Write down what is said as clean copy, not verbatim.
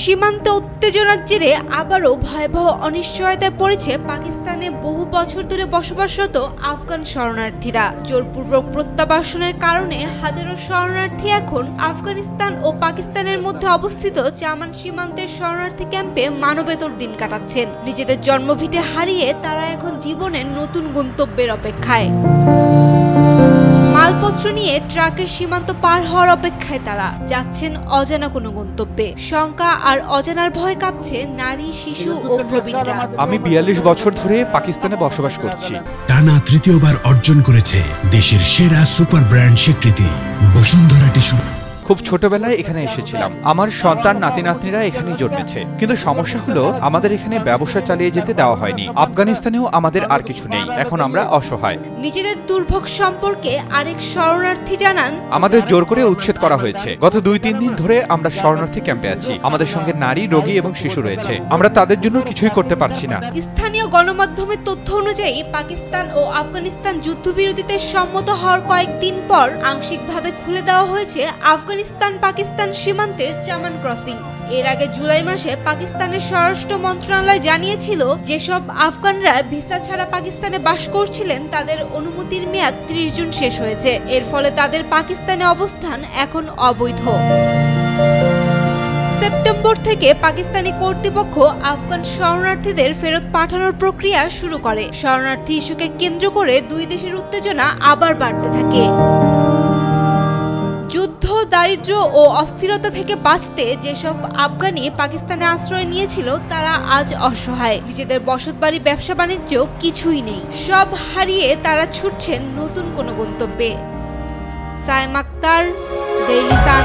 সীমান্তে উত্তেজনার জেরে আবারও ভয়াবহ অনিশ্চয়তায় পড়েছে পাকিস্তানে বহু বছর ধরে বসবাসরত আফগান শরণার্থীরা। জোরপূর্বক প্রত্যাবাসনের কারণে হাজারো শরণার্থী এখন আফগানিস্তান ও পাকিস্তানের মধ্যে অবস্থিত চামান সীমান্তের শরণার্থী ক্যাম্পে মানবেতর দিন কাটাচ্ছেন। নিজেদের জন্মভিটে হারিয়ে তারা এখন জীবনের নতুন গন্তব্যের অপেক্ষায়। মালপত্র নিয়ে ট্রাকের সীমান্ত পার হওয়ার অপেক্ষায় তারা যাচ্ছেন অজানা কোনো গন্তব্যে। শঙ্কা আর অজানার ভয় কাঁপছে নারী, শিশু ও প্রবীণরা। আমি ৪২ বছর ধরে পাকিস্তানে বসবাস করছি। টানা তৃতীয়বার অর্জন করেছে দেশের সেরা সুপার ব্র্যান্ড স্বীকৃতি বসুন্ধরা টিস্যু। খুব ছোটবেলায় এখানে এসেছিলাম। আমার সন্তান নাতি নাতনিরা এখানেই জন্মেছে, কিন্তু সমস্যা হলো আমাদের এখানে ব্যবসা চালিয়ে যেতে দেওয়া হয়নি। আফগানিস্তানেও আমাদের আর কিছু নেই, এখন আমরা অসহায়। নিজেদের দুর্ভোগ সম্পর্কে আরেক শরণার্থী জানান, আমাদের জোর করে উচ্ছেদ করা হয়েছে। গত ২-৩ দিন ধরে আমরা শরণার্থী ক্যাম্পে আছি। আমাদের সঙ্গে নারী, রোগী এবং শিশু রয়েছে। আমরা তাদের জন্য কিছুই করতে পারছি না। স্থানীয় গণমাধ্যমের তথ্য অনুযায়ী পাকিস্তান ও আফগানিস্তান যুদ্ধবিরতিতে সম্মত হওয়ার কয়েকদিন পর আংশিকভাবে খুলে দেওয়া হয়েছে আফগানিস্তান-পাকিস্তান সীমান্তের চামান ক্রসিং। এর আগে জুলাই মাসে পাকিস্তানের স্বরাষ্ট্র মন্ত্রণালয় জানিয়েছিল যেসব আফগানরা ভিসা ছাড়া পাকিস্তানে বাস করছিলেন তাদের অনুমতির মেয়াদ ৩০ জুন শেষ হয়েছে। এর ফলে তাদের পাকিস্তানে অবস্থান এখন অবৈধ। সেপ্টেম্বর থেকে পাকিস্তানি কর্তৃপক্ষ আফগান শরণার্থীদের ফেরত পাঠানোর প্রক্রিয়া শুরু করে। শরণার্থী ইস্যুকে কেন্দ্র করে দুই দেশের উত্তেজনা আবার বাড়তে থাকে। যুদ্ধ, দারিদ্র্য ও অস্থিরতা থেকে বাঁচতে যেসব আফগানি পাকিস্তানে আশ্রয় নিয়েছিল তারা আজ অসহায়। নিজেদের বসতবাড়ি, ব্যবসা বাণিজ্য কিছুই নেই। সব হারিয়ে তারা ছুটছেন নতুন কোনো গন্তব্যে। Sayem Akter, Daily Sun.